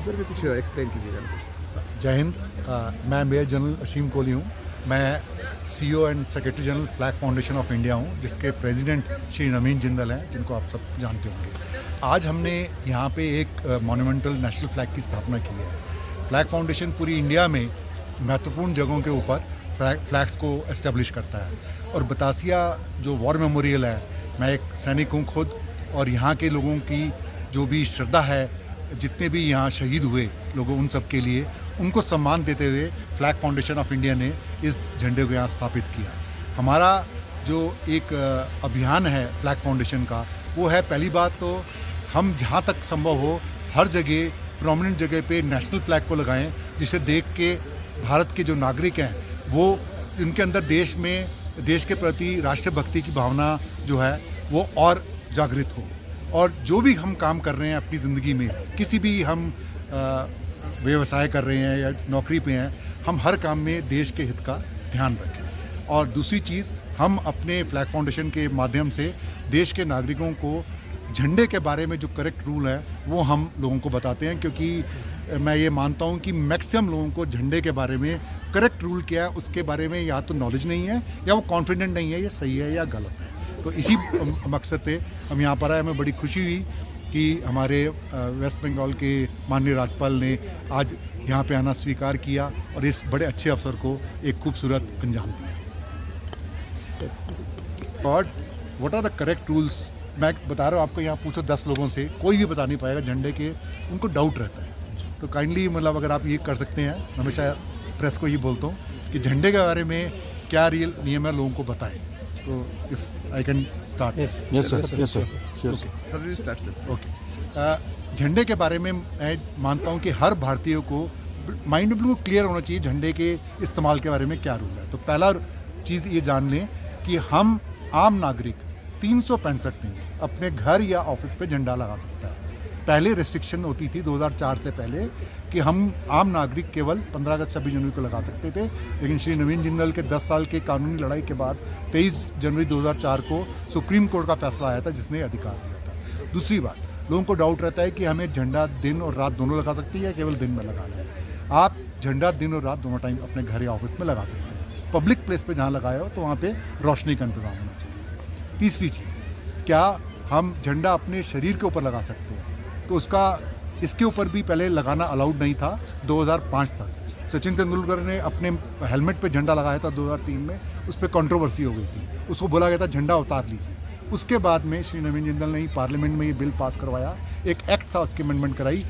Sir भी कुछ explain कीजिएगा सर। जय हिंद। मैं मेजर जनरल असीम कोहली हूँ। मैं CEO and secretary general flag foundation of India हूँ, जिसके प्रेसिडेंट श्री नवीन जिंदल हैं, जिनको आप सब जानते होंगे। आज हमने यहाँ पे एक मॉन्यूमेंटल नेशनल फ्लैग की स्थापना की है। फ्लैग फाउंडेशन पूरी इंडिया में महत्वपूर्ण जगहों के ऊपर फ्लैग्स को एस्टेब्लिश करता है, और बतासिया जो वॉर मेमोरियल है, मैं एक सैनिक हूँ खुद, और यहाँ के लोगों की जो भी श्रद्धा है, जितने भी यहाँ शहीद हुए लोगों, उन सब के लिए उनको सम्मान देते हुए फ्लैग फाउंडेशन ऑफ इंडिया ने इस झंडे को यहाँ स्थापित किया। हमारा जो एक अभियान है फ्लैग फाउंडेशन का, वो है, पहली बात तो हम जहाँ तक संभव हो हर जगह प्रोमिनेंट जगह पे नेशनल फ्लैग को लगाएं, जिसे देख के भारत के जो नागरिक हैं वो उनके अंदर देश के प्रति राष्ट्रभक्ति की भावना जो है वो और जागृत हो। और जो भी हम काम कर रहे हैं अपनी ज़िंदगी में, किसी भी हम व्यवसाय कर रहे हैं या नौकरी पे हैं, हम हर काम में देश के हित का ध्यान रखें। और दूसरी चीज़, हम अपने फ्लैग फाउंडेशन के माध्यम से देश के नागरिकों को झंडे के बारे में जो करेक्ट रूल है वो हम लोगों को बताते हैं, क्योंकि मैं ये मानता हूँ कि मैक्सिमम लोगों को झंडे के बारे में करेक्ट रूल क्या है उसके बारे में या तो नॉलेज नहीं है या वो कॉन्फिडेंट नहीं है ये सही है या गलत है। तो इसी मकसद से हम यहाँ पर आए। हमें बड़ी खुशी हुई कि हमारे वेस्ट बंगाल के माननीय राज्यपाल ने आज यहाँ पे आना स्वीकार किया और इस बड़े अच्छे अवसर को एक खूबसूरत अंजाम दिया। और what are the correct rules, मैं बता रहा हूँ आपको, यहाँ पूछो 10 लोगों से, कोई भी बता नहीं पाएगा झंडे के, उनको डाउट रहता है। तो काइंडली मतलब अगर आप ये कर सकते हैं, हमेशा प्रेस को ये बोलता हूँ कि झंडे के बारे में क्या रियल नियम है लोगों को बताएं। तो if I can start. Yes sir. Okay. झंडे के बारे में मैं मानता हूँ कि हर भारतीय को माइंड में बिल्कुल क्लियर होना चाहिए झंडे के इस्तेमाल के बारे में क्या रूल है। तो पहला चीज़ ये जान लें कि हम आम नागरिक 365 दिन अपने घर या ऑफिस पे झंडा लगा सकता है। पहले रिस्ट्रिक्शन होती थी 2004 से पहले कि हम आम नागरिक केवल 15 अगस्त 26 जनवरी को लगा सकते थे, लेकिन श्री नवीन जिंदल के 10 साल के कानूनी लड़ाई के बाद 23 जनवरी 2004 को सुप्रीम कोर्ट का फैसला आया था जिसने अधिकार दिया था। दूसरी बात, लोगों को डाउट रहता है कि हमें झंडा दिन और रात दोनों लगा सकते हैं या केवल दिन में लगाना है। आप झंडा दिन और रात दोनों टाइम अपने घर या ऑफिस में लगा सकते हैं। पब्लिक प्लेस पे जहाँ लगाया हो तो वहाँ पे रोशनी का इंतजाम होना चाहिए। तीसरी चीज़, क्या हम झंडा अपने शरीर के ऊपर लगा सकते हैं? तो इसके ऊपर भी पहले लगाना अलाउड नहीं था 2005 तक। सचिन तेंदुलकर ने अपने हेलमेट पे झंडा लगाया था 2003 में, उस पर कंट्रोवर्सी हो गई थी, उसको बोला गया था झंडा उतार लीजिए। उसके बाद में श्री नवीन जिंदल ने पार्लियामेंट में ये बिल पास करवाया, एक एक्ट था, उसकी अमेंडमेंट कराई।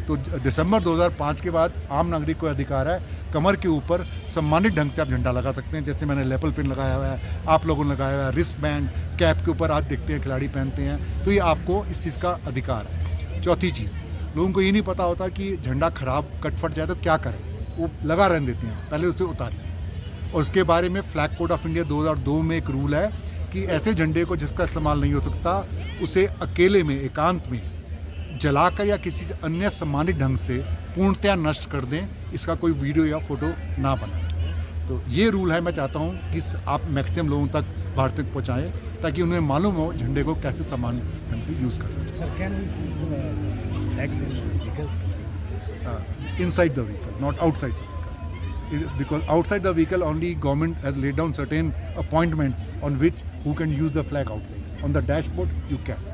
तो दिसंबर 2005 के बाद आम नागरिक को अधिकार है कमर के ऊपर सम्मानित ढंग से आप झंडा लगा सकते हैं। जैसे मैंने लेपल पिन लगाया हुआ है, आप लोगों ने लगाया हुआ है, रिस्ट बैंड कैप के ऊपर आज देखते हैं खिलाड़ी पहनते हैं, तो ये आपको इस चीज़ का अधिकार है। चौथी चीज़, लोगों को ये नहीं पता होता कि झंडा खराब कट फट जाए तो क्या करें, वो लगा रहने देते हैं, पहले उसे उतारिए। और उसके बारे में फ्लैग कोड ऑफ इंडिया 2002 में एक रूल है कि ऐसे झंडे को जिसका इस्तेमाल नहीं हो सकता उसे अकेले में, एकांत में जलाकर या किसी अन्य सम्मानित ढंग से पूर्णतया नष्ट कर दें, इसका कोई वीडियो या फोटो ना बनाएं। तो ये रूल है, मैं चाहता हूँ कि आप मैक्सिमम लोगों तक भारत तक पहुँचाएँ ताकि उन्हें मालूम हो झंडे को कैसे समान ढंग से यूज़ करना चाहिए। Sir, can we flags in vehicles? Inside the vehicle, not outside the vehicle. Because outside the vehicle only government has laid down certain appointments on which who can use the flag out there. On the dashboard you can.